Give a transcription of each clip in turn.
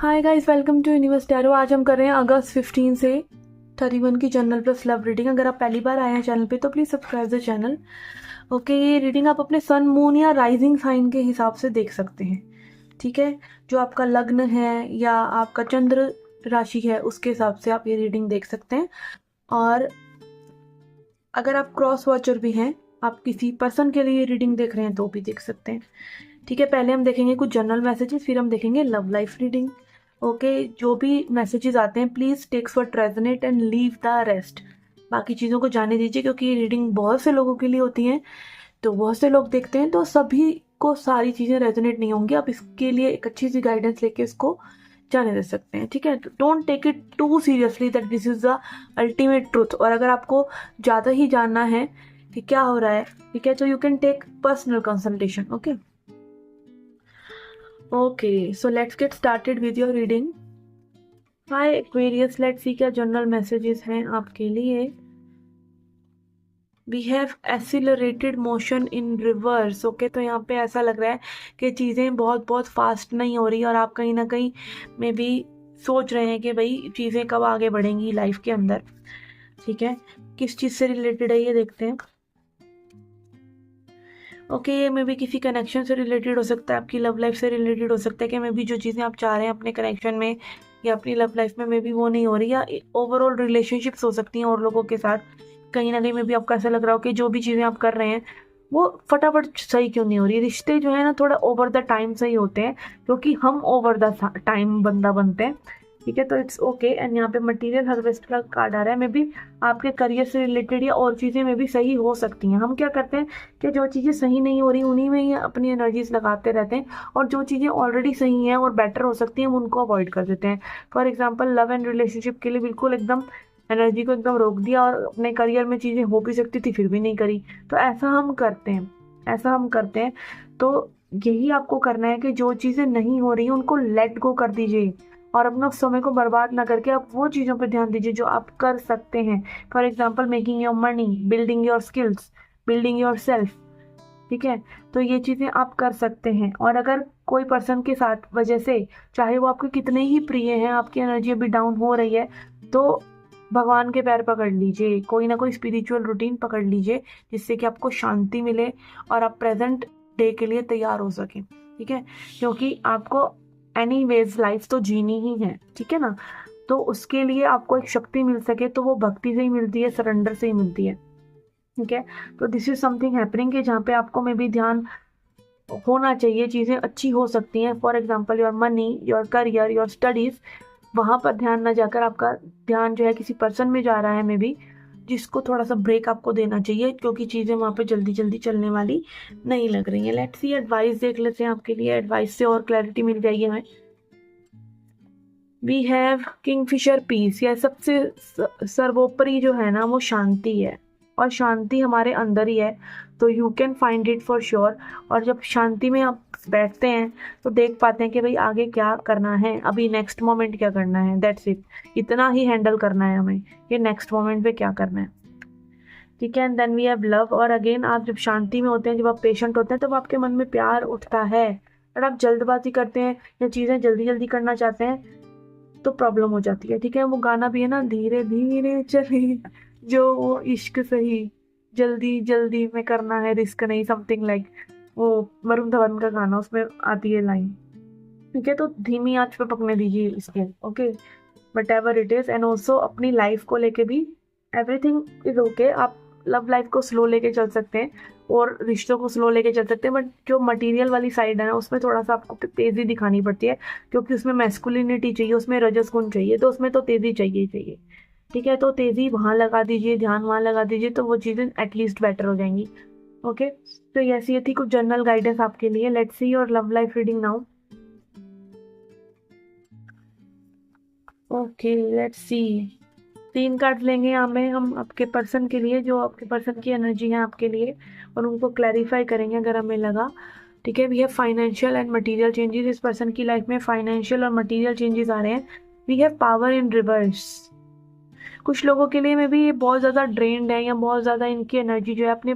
Hi guys, welcome to Universe Tarot. आज हम कर रहे हैं अगस्त 15 से 31 की जनरल प्लस लव रीडिंग। अगर आप पहली बार आए हैं चैनल पे तो please subscribe the channel. Okay, ये रीडिंग आप अपने सन, मून या राइजिंग साइन के हिसाब से देख सकते हैं। ठीक है, जो आपका लग्न है या आपका चंद्र राशि है उसके हिसाब से आप ये रीडिंग देख सकते हैं। और अगर आप क्रॉस वॉचर भी हैं, आप किसी पर्सन के लिए रीडिंग देख रहे हैं तो भी देख सकते हैं। ठीक है, पहले हम देखेंगे कुछ जनरल मैसेजेस, फिर हम देखेंगे लव लाइफ रीडिंग। ओके, जो भी मैसेजेस आते हैं please takes what resonate and leave the rest. बाकी चीज़ों को जाने दीजिए, क्योंकि ये रीडिंग बहुत से लोगों के लिए होती हैं, तो बहुत से लोग देखते हैं, तो सभी को सारी चीज़ें रेजोनेट नहीं होंगी। आप इसके लिए एक अच्छी सी गाइडेंस लेके इसको जाने दे सकते हैं। ठीक है, don't take it too seriously that this is the ultimate truth. और अगर आपको ज़्यादा ही जानना है कि क्या हो रहा है, ठीक है, तो you can take personal consultation. Okay Okay, so let's get started with your reading. Hi Aquarius, let's see क्या जनरल मैसेजेस हैं आपके लिए। We have accelerated motion in reverse. Okay, तो यहाँ पे ऐसा लग रहा है कि चीज़ें बहुत बहुत फास्ट नहीं हो रही और आप कहीं ना कहीं में भी सोच रहे हैं कि भाई चीज़ें कब आगे बढ़ेंगी लाइफ के अंदर। ठीक है, किस चीज़ से रिलेटेड है ये देखते हैं। ओके, ये मे भी किसी कनेक्शन से रिलेटेड हो सकता है, आपकी लव लाइफ से रिलेटेड हो सकता है कि मे भी जो चीज़ें आप चाह रहे हैं अपने कनेक्शन में या अपनी लव लाइफ में मे भी वो नहीं हो रही, या ओवरऑल रिलेशनशिप्स हो सकती हैं और लोगों के साथ। कहीं ना कहीं में भी आपको ऐसा लग रहा हो कि जो भी चीज़ें आप कर रहे हैं वो फटाफट सही क्यों नहीं हो रही। रिश्ते जो है ना थोड़ा ओवर द टाइम सही होते हैं, क्योंकि हम ओवर द टाइम बंदा बनते हैं। ठीक है, तो इट्स ओके। एंड यहाँ पे मटेरियल हार्वेस्ट का कार्ड आ रहा है, मे भी आपके करियर से रिलेटेड या और चीज़ें में भी सही हो सकती हैं। हम क्या करते हैं कि जो चीज़ें सही नहीं हो रही उन्हीं में ही अपनी एनर्जीज लगाते रहते हैं, और जो चीज़ें ऑलरेडी सही हैं और बेटर हो सकती हैं हम उनको अवॉइड कर देते हैं। For example, love and relationship के लिए बिल्कुल एकदम एनर्जी को एकदम रोक दिया, और अपने करियर में चीज़ें हो भी सकती थी फिर भी नहीं करी। तो ऐसा हम करते हैं, ऐसा हम करते हैं। तो यही आपको करना है कि जो चीज़ें नहीं हो रही उनको लेट गो कर दीजिए, और अपना समय को बर्बाद ना करके आप वो चीज़ों पर ध्यान दीजिए जो आप कर सकते हैं। For example, making your money, building your skills, building your self. ठीक है, तो ये चीज़ें आप कर सकते हैं। और अगर कोई पर्सन के साथ वजह से, चाहे वो आपके कितने ही प्रिय हैं, आपकी एनर्जी अभी डाउन हो रही है, तो भगवान के पैर पकड़ लीजिए, कोई ना कोई स्पिरिचुअल रूटीन पकड़ लीजिए, जिससे कि आपको शांति मिले और आप प्रेजेंट डे के लिए तैयार हो सकें। ठीक है, क्योंकि आपको एनीवेज लाइफ तो जीनी ही है। ठीक है ना, तो उसके लिए आपको एक शक्ति मिल सके तो वो भक्ति से ही मिलती है, सरेंडर से ही मिलती है। ठीक है, तो दिस इज समथिंग हैपनिंग कि जहाँ पे आपको में भी ध्यान होना चाहिए, चीज़ें अच्छी हो सकती हैं। For example, your money, your career, your studies, वहाँ पर ध्यान ना जाकर आपका ध्यान जो है किसी पर्सन में जा रहा है मे भी, जिसको थोड़ा सा ब्रेक आपको देना चाहिए, क्योंकि चीज़ें वहाँ पे जल्दी जल्दी चलने वाली नहीं लग रही हैं। लेट्स सी एडवाइस देख लेते हैं आपके लिए, एडवाइस से और क्लैरिटी मिल जाएगी हमें। वी हैव किंगफिशर पीस, या सबसे सर्वोपरि जो है ना वो शांति है, और शांति हमारे अंदर ही है, तो you can find it for sure. और जब शांति में आप बैठते हैं तो देख पाते हैं कि भाई आगे क्या करना है, अभी नेक्स्ट मोमेंट क्या करना है, दैट्स इट। इतना ही हैंडल करना है हमें कि नेक्स्ट मोमेंट पे क्या करना है। ठीक है, and then we have love. और अगेन, आप जब शांति में होते हैं, जब आप पेशेंट होते हैं, तब आपके मन में प्यार उठता है। और आप जल्दबाजी करते हैं या चीज़ें जल्दी जल्दी करना चाहते हैं तो प्रॉब्लम हो जाती है। ठीक है, वो गाना भी है ना, धीरे धीरे चले जो वो इश्क सही, जल्दी जल्दी में करना है रिस्क नहीं, समथिंग लाइक वो वरुण धवन का गाना, उसमें आती है लाइन। ठीक है, तो धीमी आंच पे पकने दीजिए इसको। Okay, what ever it is. And also अपनी लाइफ को लेके भी एवरीथिंग इज ओके। आप लव लाइफ को स्लो लेके चल सकते हैं और रिश्तों को स्लो लेके चल सकते हैं, बट जो मटेरियल वाली साइड है ना उसमें थोड़ा सा आपको तेज़ी दिखानी पड़ती है, क्योंकि उसमें मैस्कुलिनिटी चाहिए, उसमें रजस गुण चाहिए, तो उसमें तो तेज़ी चाहिए चाहिए। ठीक है, तो तेज़ी वहाँ लगा दीजिए, ध्यान वहाँ लगा दीजिए, तो वो चीज़ें एटलीस्ट बेटर हो जाएंगी। ओके, तो ये थी कुछ जनरल गाइडेंस आपके लिए। Let's see your love life reading now. Okay, let's see. 3 card लेंगे यहाँ में हम आपके पर्सन के लिए, जो आपके पर्सन की एनर्जी है आपके लिए, और उनको क्लैरिफाई करेंगे अगर हमें लगा। ठीक है, we have financial and material changes. इस पर्सन की लाइफ में फाइनेंशियल और मटेरियल चेंजेस आ रहे हैं। We have power in reverse. कुछ लोगों के लिए में भी ये बहुत ज़्यादा ड्रेन्ड है, या बहुत ज़्यादा इनकी एनर्जी जो है अपने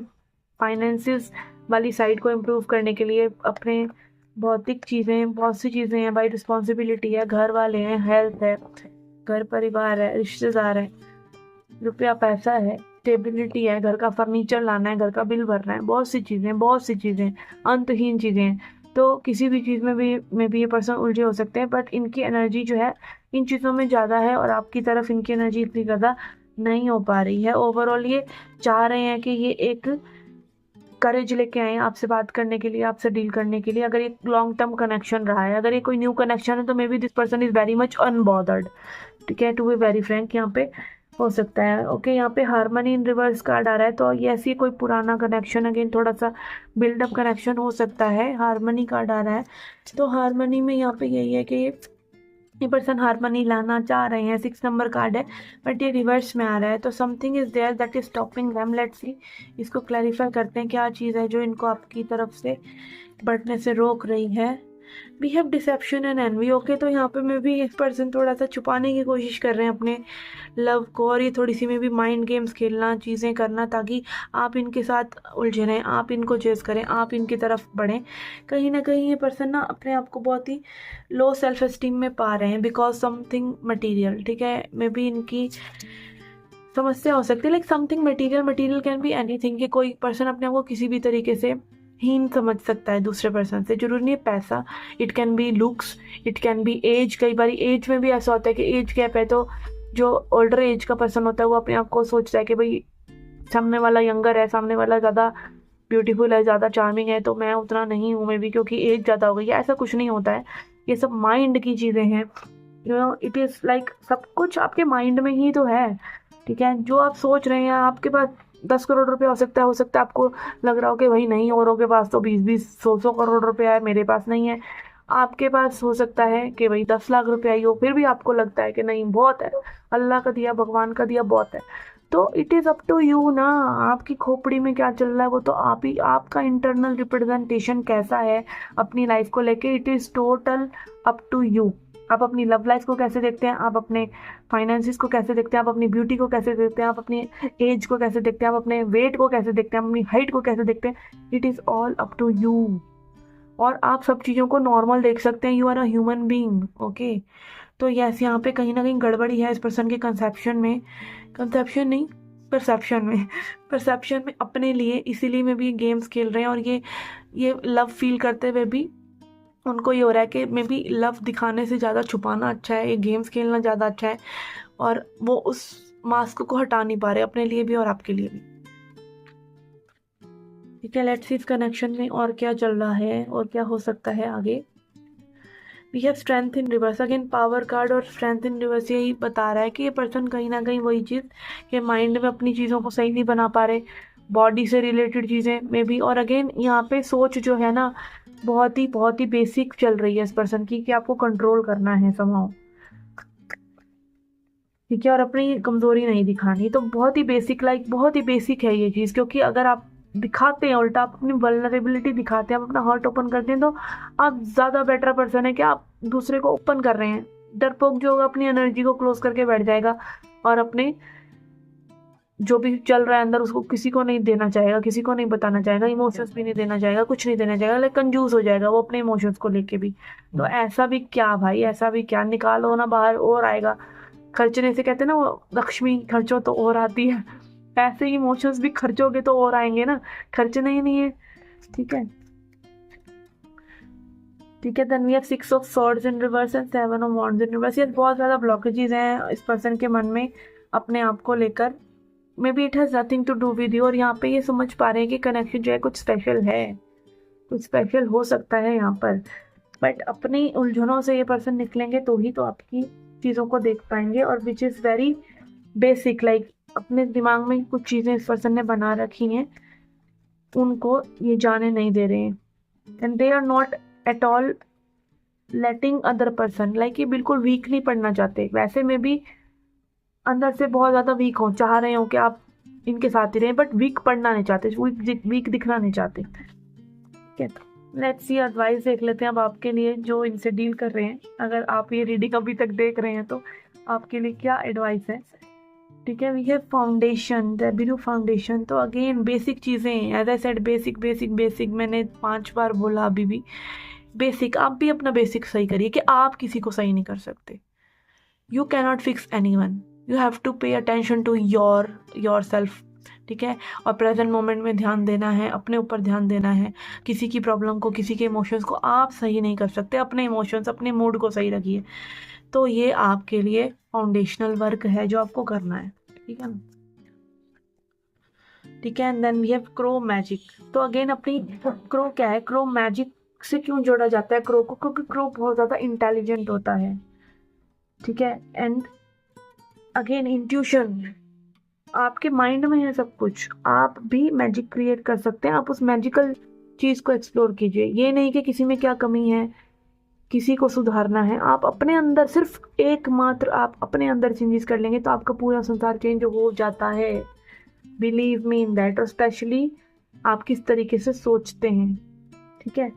फाइनेंसिस वाली साइड को इम्प्रूव करने के लिए, अपने भौतिक चीज़ें, बहुत सी चीज़ें हैं भाई, रिस्पॉन्सिबिलिटी है, घर वाले हैं, हेल्थ है, घर परिवार है, रिश्तेदार है, रुपया पैसा है, स्टेबिलिटी है, घर का फर्नीचर लाना है, घर का बिल भरना है, बहुत सी चीज़ें, बहुत सी चीज़ें, अंतहीन चीज़ें हैं। तो किसी भी चीज़ में भी ये पर्सन उलझे हो सकते हैं, बट इनकी एनर्जी जो है इन चीज़ों में ज़्यादा है और आपकी तरफ इनकी एनर्जी इतनी ज़्यादा नहीं हो पा रही है। ओवरऑल ये चाह रहे हैं कि ये एक करेज लेके आए आपसे बात करने के लिए, आपसे डील करने के लिए। अगर ये लॉन्ग टर्म कनेक्शन रहा है, अगर ये कोई न्यू कनेक्शन है, तो may be this person is very much unbothered, ठीक है, टू बी वेरी फ्रैंक यहाँ पे हो सकता है। ओके, यहाँ पे हारमनी इन रिवर्स कार्ड आ रहा है, तो ये ऐसी कोई पुराना कनेक्शन, अगेन थोड़ा सा बिल्डअप कनेक्शन हो सकता है। हारमनी कार्ड आ रहा है, तो हारमनी में यहाँ पे यही है कि ये पर्सन हारमनी लाना चाह रहे हैं। 6 नंबर कार्ड है, बट ये रिवर्स में आ रहा है, तो something is there that is stopping them. Let's see, इसको क्लैरिफाई करते हैं क्या चीज़ है जो इनको आपकी तरफ से बढ़ने से रोक रही है। We have deception and envy. Okay, तो यहाँ पे में भी एक पर्सन थोड़ा सा छुपाने की कोशिश कर रहे हैं अपने लव को, और ये थोड़ी सी में भी माइंड गेम्स खेलना, चीज़ें करना, ताकि आप इनके साथ उलझे रहें, आप इनको चेस करें, आप इनकी तरफ बढ़ें। कहीं ना कहीं ये पर्सन ना अपने आप को बहुत ही लो सेल्फ एस्टीम में पा रहे हैं बिकॉज समथिंग मटीरियल, ठीक है, मे बी इनकी समस्या हो सकती है like something material. Material can be anything, कि कोई पर्सन अपने आप को किसी भी तरीके से हीन समझ सकता है दूसरे पर्सन से। जरूरी नहीं है पैसा, it can be looks, it can be age. कई बार एज में भी ऐसा होता है कि एज गैप है, तो जो ओल्डर एज का पर्सन होता है वो अपने आप को सोचता है कि भाई सामने वाला यंगर है, सामने वाला ज़्यादा ब्यूटीफुल है, ज़्यादा चार्मिंग है, तो मैं उतना नहीं हूँ, मे बी क्योंकि एज ज़्यादा हो गई है। ऐसा कुछ नहीं होता है, ये सब माइंड की चीज़ें हैं। You know, it is like सब कुछ आपके माइंड में ही तो है, ठीक है। जो आप सोच रहे हैं, आपके पास 10 करोड़ रुपया हो सकता है आपको लग रहा हो कि भाई नहीं, औरों के पास तो 20-20, 100-100 करोड़ रुपया है, मेरे पास नहीं है। आपके पास हो सकता है कि भाई 10 लाख रुपया ही हो, फिर भी आपको लगता है कि नहीं बहुत है, अल्लाह का दिया, भगवान का दिया बहुत है। तो it is up to you ना, आपकी खोपड़ी में क्या चल रहा है वो तो आप ही, आपका इंटरनल रिप्रेजेंटेशन कैसा है अपनी लाइफ को लेके, it is total up to you. आप अपनी लव लाइफ को कैसे देखते हैं, आप अपने फाइनेंसिस को कैसे देखते हैं, आप अपनी ब्यूटी को कैसे देखते हैं, आप अपनी एज को कैसे देखते हैं, आप अपने वेट को कैसे देखते हैं, आप अपनी हाइट को कैसे देखते हैं, it is all up to you. और आप सब चीज़ों को नॉर्मल देख सकते हैं, you are a human being. Okay, तो यस, यहाँ पे कहीं ना कहीं गड़बड़ी है इस पर्सन के कंसेप्शन में, कंसेप्शन नहीं, परसेप्शन में, परसेप्शन में अपने लिए, इसीलिए में भी गेम्स खेल रहे हैं। और ये लव फील करते हुए भी उनको ये हो रहा है कि मे बी लव दिखाने से ज़्यादा छुपाना अच्छा है, ये गेम्स खेलना ज़्यादा अच्छा है, और वो उस मास्क को हटा नहीं पा रहे अपने लिए भी और आपके लिए भी, ठीक है। लेट्स सी इस कनेक्शन में और क्या चल रहा है और क्या हो सकता है आगे। We have strength in reverse, again power card और स्ट्रेंथ इन रिवर्स यही बता रहा है कि ये पर्सन कहीं ना कहीं वही चीज़ कि माइंड में अपनी चीज़ों को सही नहीं बना पा रहे, बॉडी से रिलेटेड चीज़ें में भी। और अगेन यहाँ पे सोच जो है ना बहुत ही बेसिक चल रही है इस पर्सन की, कि आपको कंट्रोल करना है समहाउ, ठीक है, और अपनी कमज़ोरी नहीं दिखानी। तो बहुत ही बेसिक, लाइक बहुत ही बेसिक है ये चीज़, क्योंकि अगर आप दिखाते हैं उल्टा, आप अपनी वल्नरेबिलिटी दिखाते हैं, आप अपना हार्ट ओपन करते हैं, तो आप ज़्यादा बेटर पर्सन है कि आप दूसरे को ओपन कर रहे हैं। डरपोक जो होगा अपनी एनर्जी को क्लोज करके बैठ जाएगा और अपने जो भी चल रहा है अंदर उसको किसी को नहीं देना चाहेगा, किसी को नहीं बताना चाहेगा, इमोशंस भी नहीं देना चाहेगा, कुछ नहीं देना चाहेगा, लाइक कंजूस हो जाएगा वो अपने इमोशंस को लेके भी। तो ऐसा भी क्या भाई, ऐसा भी क्या, निकालो ना बाहर और आएगा। खर्चने से कहते हैं ना वो लक्ष्मी खर्चो तो और आती है, ऐसे ही इमोशंस भी खर्चोगे तो और आएंगे ना, खर्चना ही नहीं है, ठीक है, ठीक है। Then we have 6 of swords in reverse and 7 of wands in reverse. ये बहुत ज़्यादा ब्लॉकेजेस हैं इस पर्सन के मन में अपने आप को लेकर, maybe it has nothing to do with you. और यहाँ पे ये समझ पा रहे हैं कि कनेक्शन जो है कुछ स्पेशल है, कुछ स्पेशल हो सकता है यहाँ पर, बट अपनी उलझनों से ये पर्सन निकलेंगे तो ही तो आपकी चीज़ों को देख पाएंगे। और which is very basic, like अपने दिमाग में कुछ चीज़ें इस पर्सन ने बना रखी हैं, उनको ये जाने नहीं दे रहे हैं। And they are not at all letting other person, like ये बिल्कुल वीक नहीं पड़ना चाहते, वैसे में भी अंदर से बहुत ज़्यादा वीक हो, चाह रहे हो कि आप इनके साथ ही रहें, बट वीक पड़ना नहीं चाहते, वीक दिखना नहीं चाहते, ठीक है। लेट्स सी एडवाइस देख लेते हैं अब आपके लिए, जो इनसे डील कर रहे हैं। अगर आप ये रीडिंग अभी तक देख रहे हैं तो आपके लिए क्या एडवाइस है, ठीक है। वी हैव फाउंडेशन, रेबिरू फाउंडेशन। तो अगेन बेसिक चीज़ें, as I said basic basic basic, मैंने 5 बार बोला अभी भी बेसिक, आप भी अपना बेसिक सही करिए कि आप किसी को सही नहीं कर सकते। You cannot fix anyone, you have to pay attention to yourself, ठीक है। और प्रेजेंट मोमेंट में ध्यान देना है, अपने ऊपर ध्यान देना है। किसी की प्रॉब्लम को, किसी के इमोशंस को आप सही नहीं कर सकते, अपने इमोशंस, अपने मूड को सही रखिए। तो ये आपके लिए फाउंडेशनल वर्क है जो आपको करना है, ठीक है ना। ठीक है। And then we have crow magic. तो अगेन अपनी क्रो क्या है, क्रो मैजिक से क्यों जोड़ा जाता है क्रो को, क्योंकि क्रो बहुत ज़्यादा इंटेलिजेंट होता है, ठीक है। एंड अगेन इंट्यूशन, आपके माइंड में है सब कुछ, आप भी मैजिक क्रिएट कर सकते हैं। आप उस मैजिकल चीज़ को एक्सप्लोर कीजिए। ये नहीं कि किसी में क्या कमी है, किसी को सुधारना है, आप अपने अंदर सिर्फ एकमात्र आप अपने अंदर चेंजेस कर लेंगे तो आपका पूरा संसार चेंज हो जाता है। Believe me in that. और स्पेशली आप किस तरीके से सोचते हैं, ठीक है।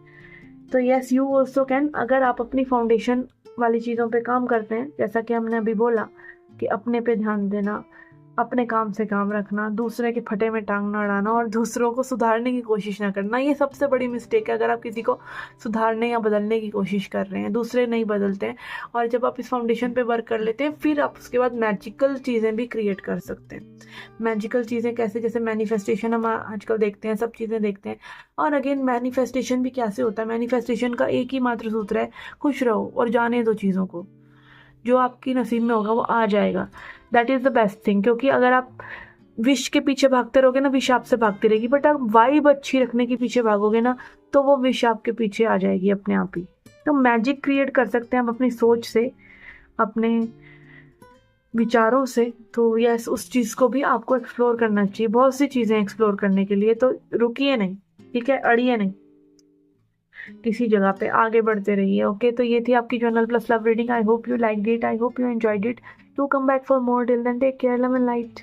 तो यस, यू ऑल्सो कैन। अगर आप अपनी फाउंडेशन वाली चीज़ों पे काम करते हैं, जैसा कि हमने अभी बोला कि अपने पे ध्यान देना, अपने काम से काम रखना, दूसरे के फटे में टांग ना अड़ाना और दूसरों को सुधारने की कोशिश ना करना, ये सबसे बड़ी मिस्टेक है। अगर आप किसी को सुधारने या बदलने की कोशिश कर रहे हैं, दूसरे नहीं बदलते हैं, और जब आप इस फाउंडेशन पे वर्क कर लेते हैं, फिर आप उसके बाद मैजिकल चीज़ें भी क्रिएट कर सकते हैं। मैजिकल चीज़ें कैसे, जैसे मैनिफेस्टेशन हम आजकल देखते हैं, सब चीज़ें देखते हैं। और अगेन मैनिफेस्टेशन भी कैसे होता है, मैनिफेस्टेशन का एक ही मात्र सूत्र है, खुश रहो और जाने दो चीज़ों को, जो आपकी नसीब में होगा वो आ जाएगा। That is the best thing. क्योंकि अगर आप विश के पीछे भागते रहोगे ना, विश आपसे भागती रहेगी, बट आप वाइब अच्छी रखने के पीछे भागोगे ना, तो वो विश आपके पीछे आ जाएगी अपने आप ही। तो मैजिक क्रिएट कर सकते हैं हम अपनी सोच से, अपने विचारों से। तो यस, उस चीज़ को भी आपको एक्सप्लोर करना चाहिए। बहुत सी चीज़ें एक्सप्लोर करने के लिए, तो रुकिए नहीं, ठीक है, अड़िए नहीं, किसी जगह पे आगे बढ़ते रहिए। ओके, तो ये थी आपकी journal plus love reading. I hope you like it, I hope you enjoyed it. Do come back for more. Till then take care, love and light.